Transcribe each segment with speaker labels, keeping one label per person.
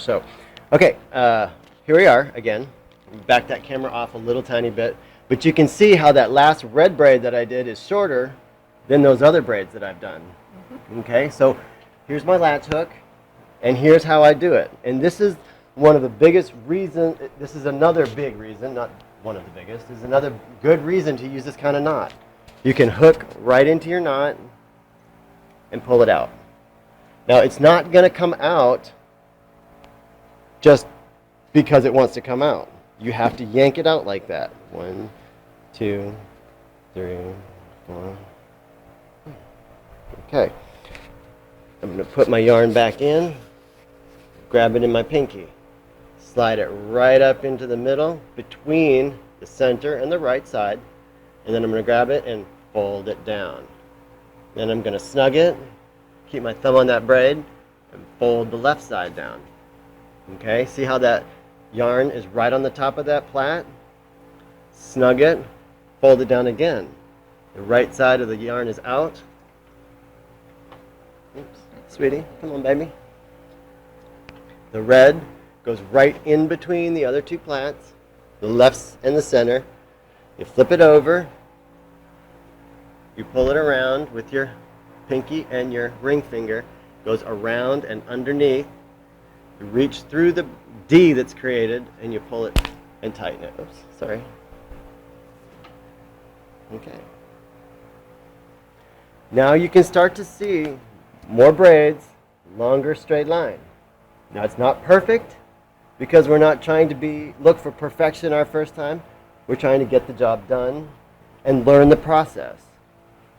Speaker 1: So, okay, here we are again. Back that camera off a little tiny bit, but you can see how that last red braid that I did is shorter than those other braids that I've done. Okay, so here's my latch hook, and here's how I do it. And this is one of the biggest reasons, this is another big reason, not one of the biggest, is another good reason to use this kind of knot. You can hook right into your knot and pull it out. Now it's not going to come out just because it wants to come out. You have to yank it out like that. 1, 2, 3, 4. Okay. I'm going to put my yarn back in, grab it in my pinky, slide it right up into the middle between the center and the right side, and then I'm going to grab it and fold it down. Then I'm going to snug it, keep my thumb on that braid, and fold the left side down. Okay, see how that yarn is right on the top of that plait? Snug it, fold it down again. The right side of the yarn is out. Oops, sweetie, come on baby. The red goes right in between the other two plaits, the left and the center. You flip it over, you pull it around with your pinky and your ring finger, goes around and underneath. You reach through the D that's created and you pull it and tighten it. Oops, sorry. Okay. Now you can start to see more braids, longer straight line. Now it's not perfect because we're not trying to look for perfection our first time. We're trying to get the job done and learn the process.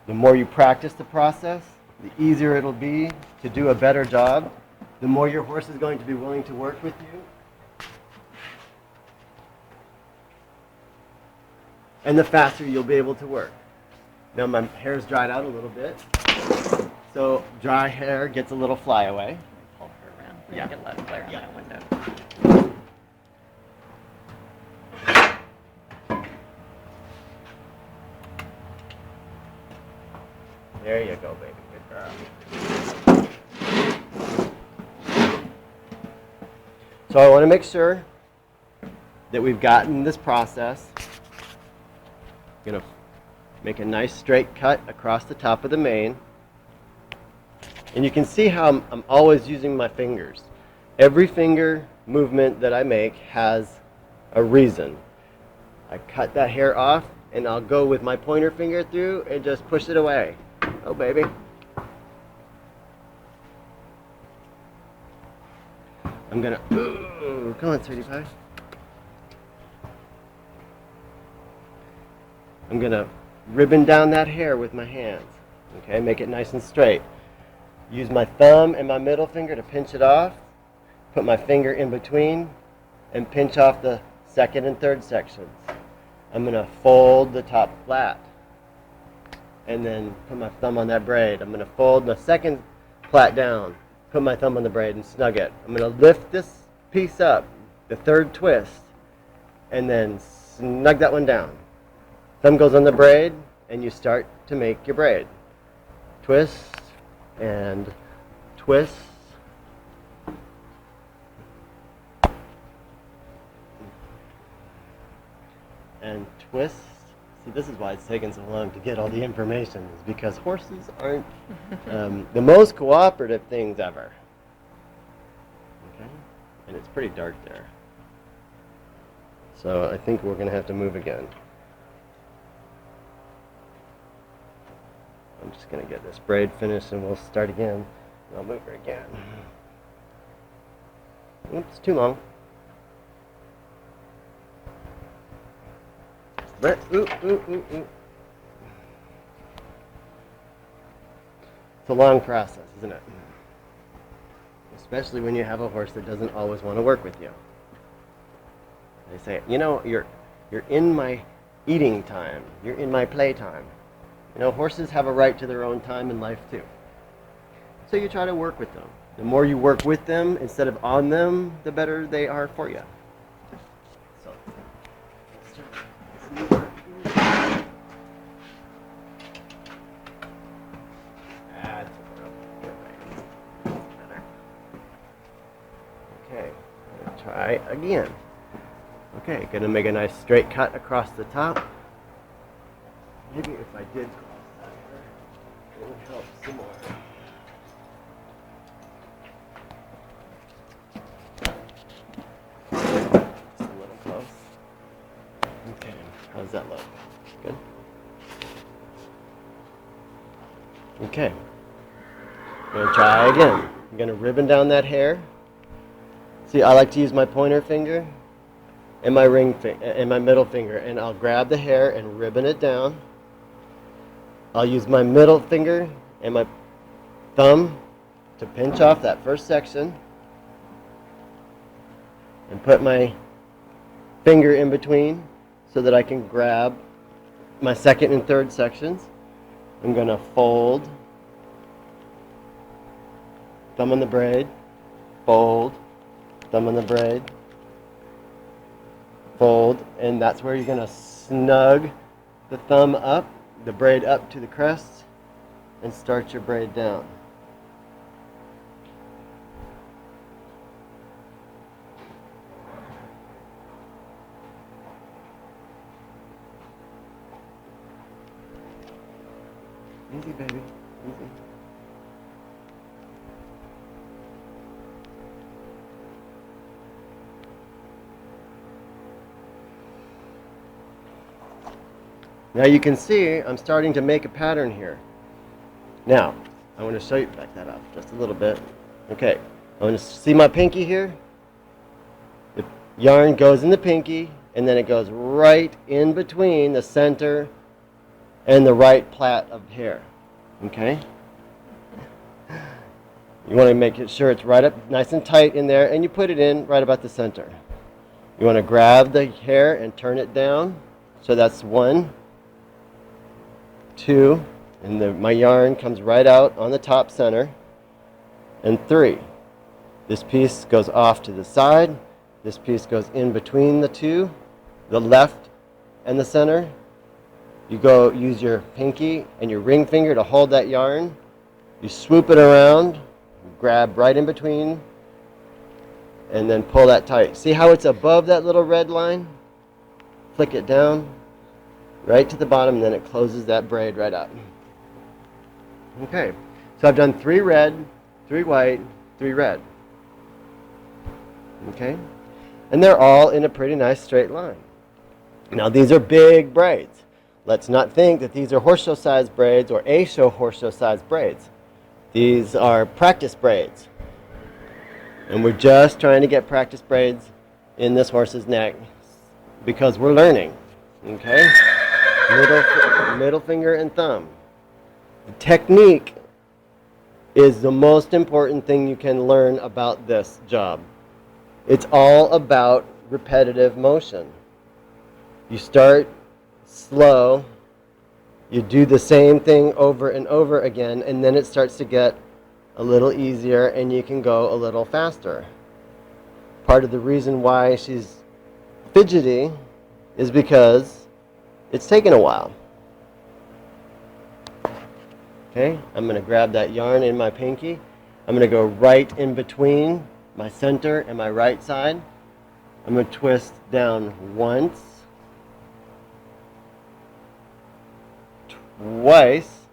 Speaker 1: The more you practice the process, the easier it'll be to do a better job. The more your horse is going to be willing to work with you. And the faster you'll be able to work. Now my hair's dried out a little bit. So dry hair gets a little flyaway.
Speaker 2: Pull her around.
Speaker 1: Yeah.
Speaker 2: Get a lot of glare on that window.
Speaker 1: There you go, baby. Good girl. So I want to make sure that we've gotten this process. I'm going to make a nice straight cut across the top of the mane. And you can see how I'm always using my fingers. Every finger movement that I make has a reason. I cut that hair off and I'll go with my pointer finger through and just push it away. Oh, baby. I'm gonna, ooh, come on, sweetie pie. I'm gonna ribbon down that hair with my hands. Okay, make it nice and straight. Use my thumb and my middle finger to pinch it off. Put my finger in between and pinch off the second and third sections. I'm gonna fold the top flat. And then put my thumb on that braid. I'm going to fold the second plait down, put my thumb on the braid and snug it. I'm going to lift this piece up, the third twist, and then snug that one down. Thumb goes on the braid, and you start to make your braid. Twist and twist. And twist. See, this is why it's taken so long to get all the information, is because horses aren't the most cooperative things ever. Okay? And it's pretty dark there. So I think we're going to have to move again. I'm just going to get this braid finished and we'll start again. And I'll move her again. Oops, too long. But, ooh. It's a long process, isn't it? Especially when you have a horse that doesn't always want to work with you. They say, you know, you're in my eating time. You're in my play time. You know, horses have a right to their own time in life too. So you try to work with them. The more you work with them instead of on them, the better they are for you. So, let's start. That's better. Okay. Try again. Okay, gonna make a nice straight cut across the top. Maybe if I did cross that here, it would help some more. Just a little close. Okay, how's that look? Good? Okay. I'm gonna try again. I'm gonna ribbon down that hair. See, I like to use my pointer finger and my middle finger, and I'll grab the hair and ribbon it down. I'll use my middle finger and my thumb to pinch off that first section and put my finger in between so that I can grab my second and third sections. I'm going to fold, thumb on the braid, fold, thumb on the braid, fold, and that's where you're going to snug the thumb up, the braid up to the crest, and start your braid down. Easy, baby, easy. Now you can see I'm starting to make a pattern here. Now, I want to show you, back that up just a little bit. Okay, I want to see my pinky here. The yarn goes in the pinky, and then it goes right in between the center and the right plait of hair. Okay? You want to make sure it's right up nice and tight in there, and you put it in right about the center. You want to grab the hair and turn it down. So that's 1, 2, and my yarn comes right out on the top center, and 3. This piece goes off to the side. This piece goes in between the two, the left and the center. You go use your pinky and your ring finger to hold that yarn. You swoop it around, grab right in between, and then pull that tight. See how it's above that little red line? Flick it down right to the bottom, and then it closes that braid right up. Okay, so I've done 3 red, 3 white, 3 red. Okay, and they're all in a pretty nice straight line. Now these are big braids. Let's not think that these are horseshoe sized braids or horseshoe sized braids. These are practice braids. And we're just trying to get practice braids in this horse's neck because we're learning. Okay? Middle finger and thumb. The technique is the most important thing you can learn about this job. It's all about repetitive motion. You start slow, you do the same thing over and over again, and then it starts to get a little easier and you can go a little faster. Part of the reason why she's fidgety is because it's taken a while. Okay, I'm going to grab that yarn in my pinky. I'm going to go right in between my center and my right side. I'm going to twist down once, twice,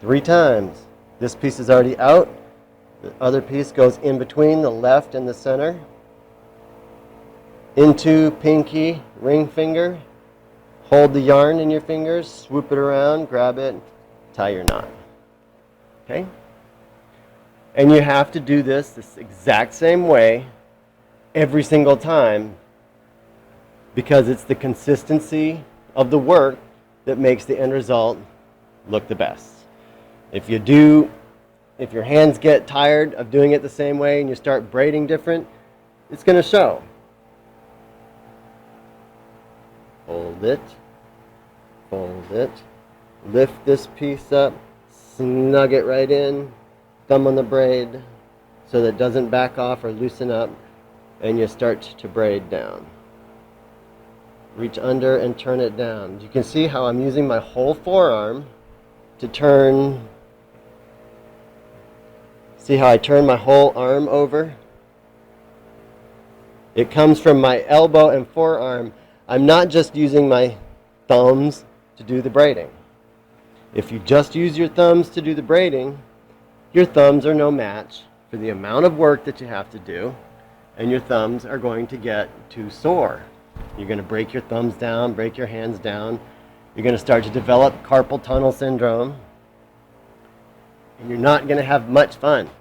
Speaker 1: 3 times. This piece is already out. The other piece goes in between the left and the center. Into pinky, ring finger. Hold the yarn in your fingers, swoop it around, grab it, tie your knot. Okay? And you have to do this exact same way every single time because it's the consistency of the work that makes the end result look the best. If your hands get tired of doing it the same way and you start braiding different, it's going to show. Fold it, lift this piece up, snug it right in, thumb on the braid so that it doesn't back off or loosen up, and you start to braid down. Reach under and turn it down. You can see how I'm using my whole forearm to turn. See how I turn my whole arm over It comes from my elbow and forearm. I'm not just using my thumbs to do the braiding. If you just use your thumbs to do the braiding, your thumbs are no match for the amount of work that you have to do, and your thumbs are going to get too sore. You're going to break your thumbs down, break your hands down. You're going to start to develop carpal tunnel syndrome, and you're not going to have much fun.